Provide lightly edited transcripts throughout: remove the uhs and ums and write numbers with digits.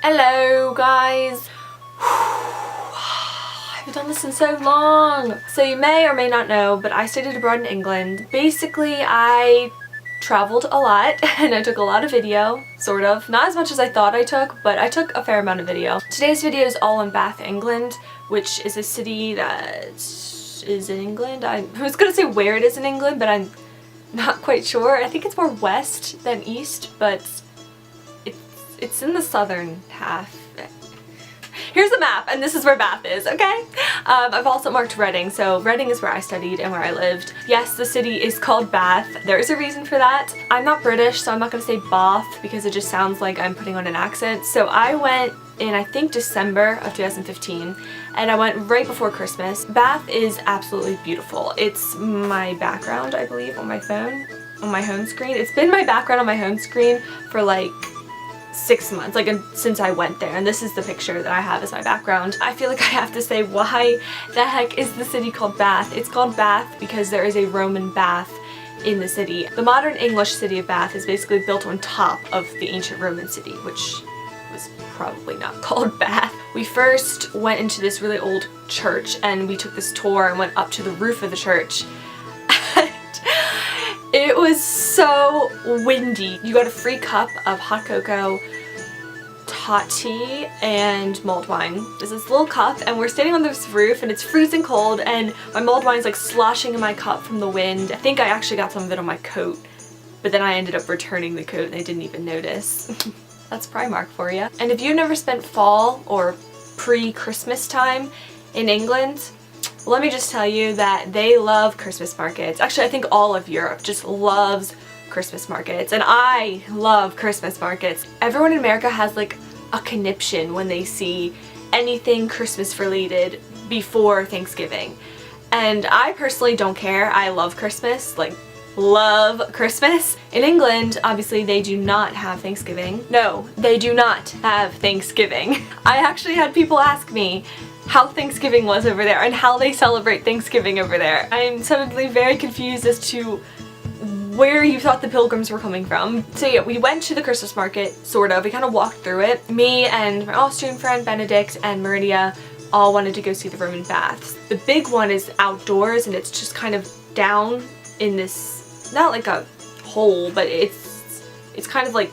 Hello guys! I haven't done this in so long. So you may or may not know, but I studied abroad in England. Basically, I traveled a lot and I took a lot of video, sort of. Not as much as I thought I took, but I took a fair amount of video. Today's video is all in Bath, England, which is a city that is in England. I was gonna say where it is in England, but I'm not quite sure. I think it's more west than east, but it's in the southern half. Here's the map, and this is where Bath is, okay? I've also marked Reading, so Reading is where I studied and where I lived. Yes, the city is called Bath. There is a reason for that. I'm not British, so I'm not gonna say Bath because it just sounds like I'm putting on an accent. So I went in, I think, December of 2015, and I went right before Christmas. Bath is absolutely beautiful. It's my background, I believe, on my phone, on my home screen. It's been my background on my home screen for like 6 months, since I went there, and this is the picture that I have as my background. I feel like I have to say, why the heck is the city called Bath? It's called Bath because there is a Roman bath in the city. The modern English city of Bath is basically built on top of the ancient Roman city, which was probably not called Bath. We first went into this really old church and we took this tour and went up to the roof of the church. It was so windy. You got a free cup of hot cocoa, hot tea, and mulled wine. There's this little cup and we're standing on this roof and it's freezing cold and my mulled wine's like sloshing in my cup from the wind. I think I actually got some of it on my coat, but then I ended up returning the coat and I didn't even notice. That's Primark for you. And if you've never spent fall or pre-Christmas time in England, let me just tell you that they love Christmas markets. Actually, I think all of Europe just loves Christmas markets, and I love Christmas markets. Everyone in America has like a conniption when they see anything Christmas related before Thanksgiving. And I personally don't care. I love Christmas, like love Christmas. In England, obviously they do not have Thanksgiving. No, they do not have Thanksgiving. I actually had people ask me how Thanksgiving was over there and how they celebrate Thanksgiving over there. I'm suddenly very confused as to where you thought the pilgrims were coming from. So yeah, we went to the Christmas market, sort of. We kind of walked through it. Me and my Austrian friend Benedict and Meridia all wanted to go see the Roman baths. The big one is outdoors and it's just kind of down in this, not like a hole, but it's kind of like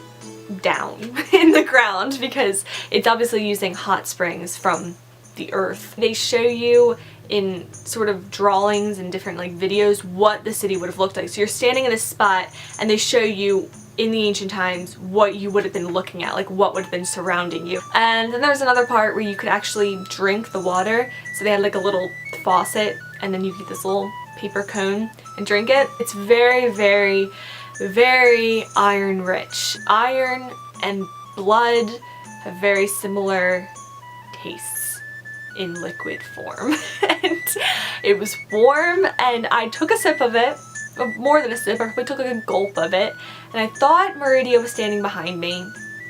down in the ground because it's obviously using hot springs from the earth. They show you in sort of drawings and different like videos what the city would have looked like. So you're standing in a spot and they show you in the ancient times what you would have been looking at, like what would have been surrounding you. And then there's another part where you could actually drink the water. So they had like a little faucet and then you get this little paper cone and drink it. It's very, very, very iron rich. Iron and blood have very similar tastes in liquid form. And it was warm and I took a sip of it, more than a sip, I probably took like a gulp of it, and I thought Meridia was standing behind me.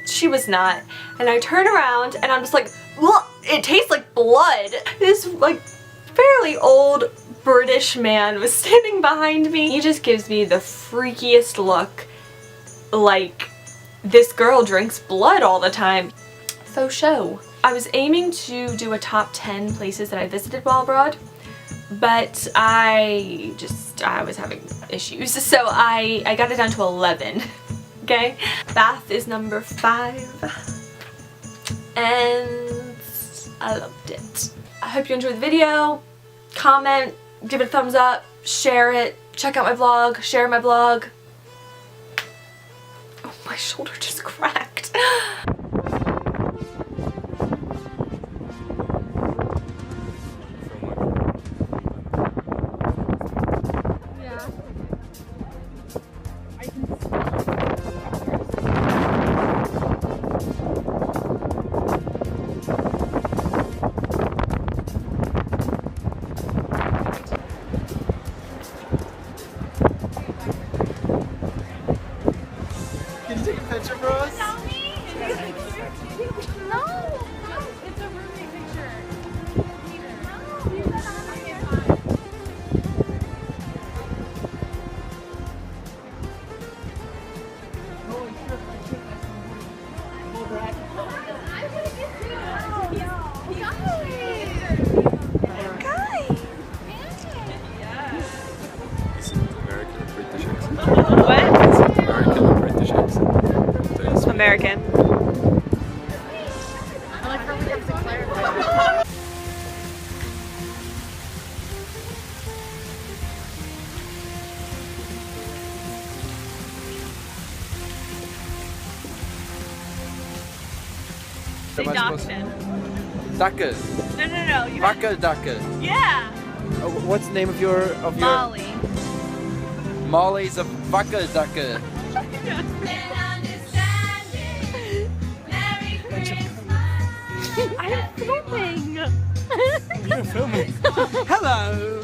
She was not. And I turn around and I'm just like, look, it tastes like blood. This like fairly old British man was standing behind me. He just gives me the freakiest look, like this girl drinks blood all the time. Faux show. I was aiming to do a top 10 places that I visited while abroad, but I was having issues, so I got it down to 11, okay? Bath is number 5, and I loved it. I hope you enjoyed the video. Comment, give it a thumbs up, share it, check out my vlog, share my blog. Oh, my shoulder just cracked. Can you take a picture for us? No, it's a roommate picture. Holy shit, my shit, that's some bull rat. American. I like how we have to clarify. Say Dachshund. Dacke. No. You Wacke Dacke. yeah. What's the name of your Molly. Molly's a Wacke Dacke. I'm filming. You're filming. Hello.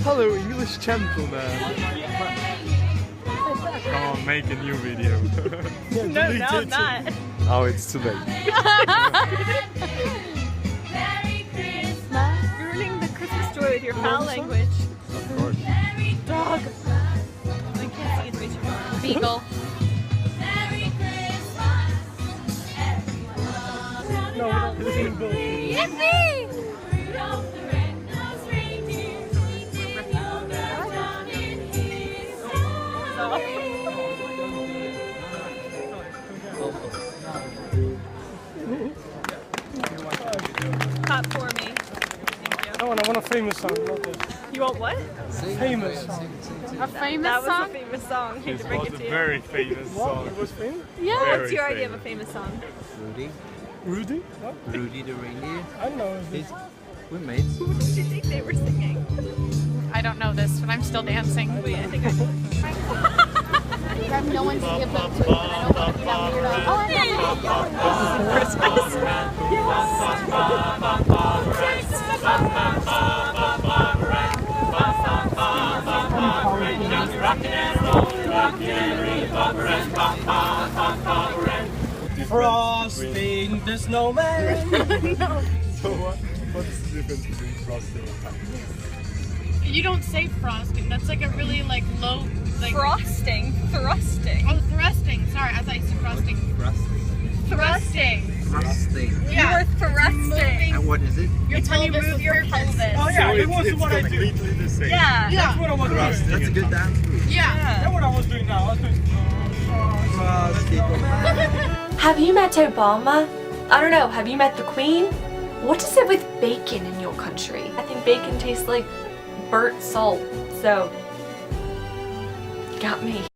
Hello, English gentleman. Come on, make a new video. No, I'm not. Oh, it's too late. You're ruining the Christmas joy with your foul language. Of course. Dog. I can't see his face. Beagle. Yippee! Clap for me. Thank you. I want a famous song, not this. You want what? Famous song. A famous That was song? a famous song. Hate This to break was it a to you. very famous What? song. It was famous? Yeah, very what's your idea of a famous. famous song? Rudy. Rudy? What? Rudy the reindeer. I don't know. Is this? We're mates. What did you think they were singing? I don't know this, but I'm still dancing. Wait, I think I I have no one to give them to, but I don't want to be that weirdo. Oh, I know. Christmas. Frosting the snowman. So what's the difference between frosting and pumpkin? You don't say frosting. That's like a really like low like Frosting. Thrusting. Oh, thrusting. Sorry, I thought you said frosting. Thrusting. Frosting. Yeah. You were thrusting. And what is it? Your pelvis with your pelvis. Oh yeah, So it was it's what I do. completely the same. Yeah. That's what I was doing. That's a good dance move. Yeah. That's what I was doing now. I was doing. Have you met Obama? I don't know. Have you met the Queen? What is it with bacon in your country? I think bacon tastes like burnt salt. So, got me.